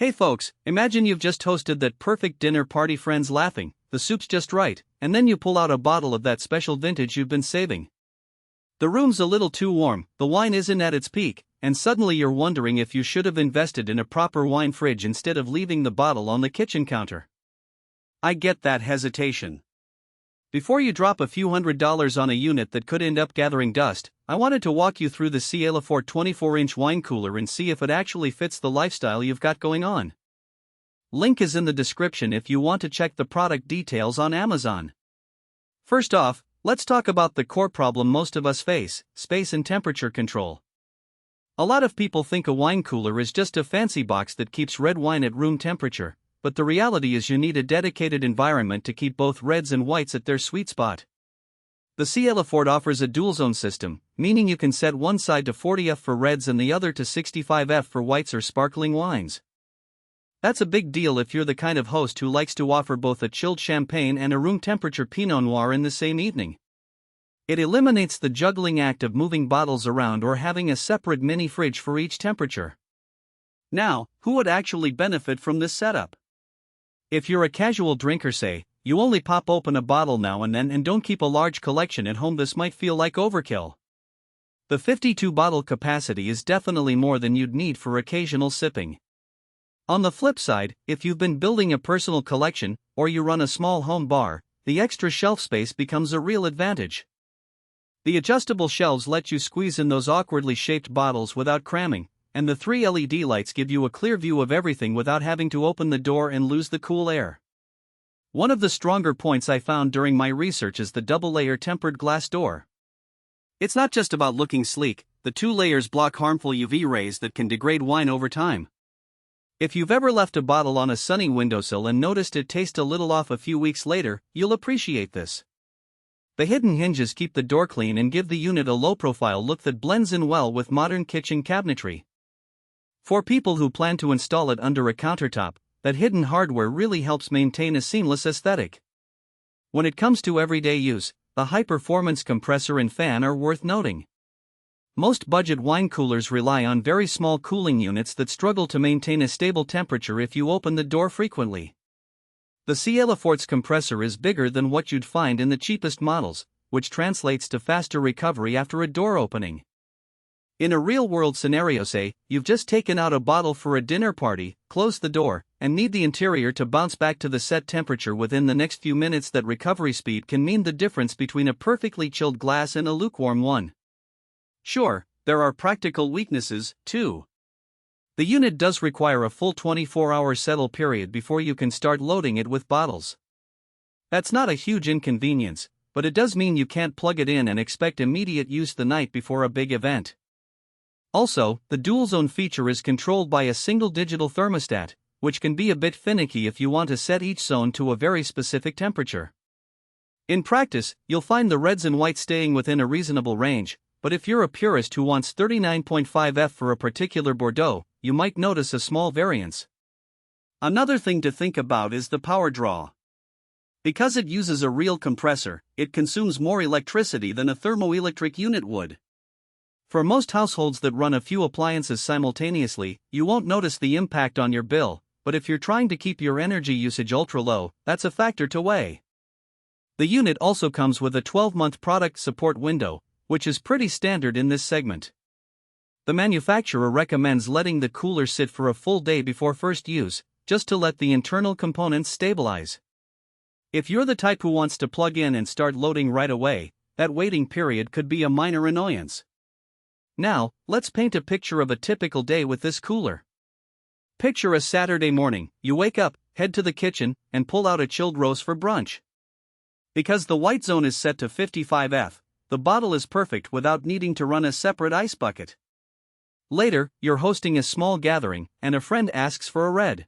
Hey folks, imagine you've just hosted that perfect dinner party, friends laughing, the soup's just right, and then you pull out a bottle of that special vintage you've been saving. The room's a little too warm, the wine isn't at its peak, and suddenly you're wondering if you should have invested in a proper wine fridge instead of leaving the bottle on the kitchen counter. I get that hesitation. Before you drop a few $100s on a unit that could end up gathering dust, I wanted to walk you through the CaLefort 24-inch wine cooler and see if it actually fits the lifestyle you've got going on. Link is in the description if you want to check the product details on Amazon. First off, let's talk about the core problem most of us face: space and temperature control. A lot of people think a wine cooler is just a fancy box that keeps red wine at room temperature, but the reality is you need a dedicated environment to keep both reds and whites at their sweet spot. The CaLefort offers a dual-zone system, meaning you can set one side to 40°F for reds and the other to 65°F for whites or sparkling wines. That's a big deal if you're the kind of host who likes to offer both a chilled champagne and a room temperature Pinot Noir in the same evening. It eliminates the juggling act of moving bottles around or having a separate mini fridge for each temperature. Now, who would actually benefit from this setup? If you're a casual drinker, say, you only pop open a bottle now and then and don't keep a large collection at home, this might feel like overkill. The 52-bottle capacity is definitely more than you'd need for occasional sipping. On the flip side, if you've been building a personal collection, or you run a small home bar, the extra shelf space becomes a real advantage. The adjustable shelves let you squeeze in those awkwardly shaped bottles without cramming, and the 3 LED lights give you a clear view of everything without having to open the door and lose the cool air. One of the stronger points I found during my research is the double-layer tempered glass door. It's not just about looking sleek, the 2 layers block harmful UV rays that can degrade wine over time. If you've ever left a bottle on a sunny windowsill and noticed it taste a little off a few weeks later, you'll appreciate this. The hidden hinges keep the door clean and give the unit a low-profile look that blends in well with modern kitchen cabinetry. For people who plan to install it under a countertop, that hidden hardware really helps maintain a seamless aesthetic. When it comes to everyday use, the high-performance compressor and fan are worth noting. Most budget wine coolers rely on very small cooling units that struggle to maintain a stable temperature if you open the door frequently. The CaLefort's compressor is bigger than what you'd find in the cheapest models, which translates to faster recovery after a door opening. In a real-world scenario, say, you've just taken out a bottle for a dinner party, closed the door, and need the interior to bounce back to the set temperature within the next few minutes, that recovery speed can mean the difference between a perfectly chilled glass and a lukewarm one. Sure, there are practical weaknesses, too. The unit does require a full 24-hour settle period before you can start loading it with bottles. That's not a huge inconvenience, but it does mean you can't plug it in and expect immediate use the night before a big event. Also, the dual-zone feature is controlled by a single digital thermostat, which can be a bit finicky if you want to set each zone to a very specific temperature. In practice, you'll find the reds and whites staying within a reasonable range, but if you're a purist who wants 39.5°F for a particular Bordeaux, you might notice a small variance. Another thing to think about is the power draw. Because it uses a real compressor, it consumes more electricity than a thermoelectric unit would. For most households that run a few appliances simultaneously, you won't notice the impact on your bill, but if you're trying to keep your energy usage ultra low, that's a factor to weigh. The unit also comes with a 12-month product support window, which is pretty standard in this segment. The manufacturer recommends letting the cooler sit for a full day before first use, just to let the internal components stabilize. If you're the type who wants to plug in and start loading right away, that waiting period could be a minor annoyance. Now, let's paint a picture of a typical day with this cooler. Picture a Saturday morning, you wake up, head to the kitchen, and pull out a chilled roast for brunch. Because the white zone is set to 55°F, the bottle is perfect without needing to run a separate ice bucket. Later, you're hosting a small gathering, and a friend asks for a red.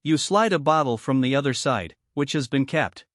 You slide a bottle from the other side, which has been kept.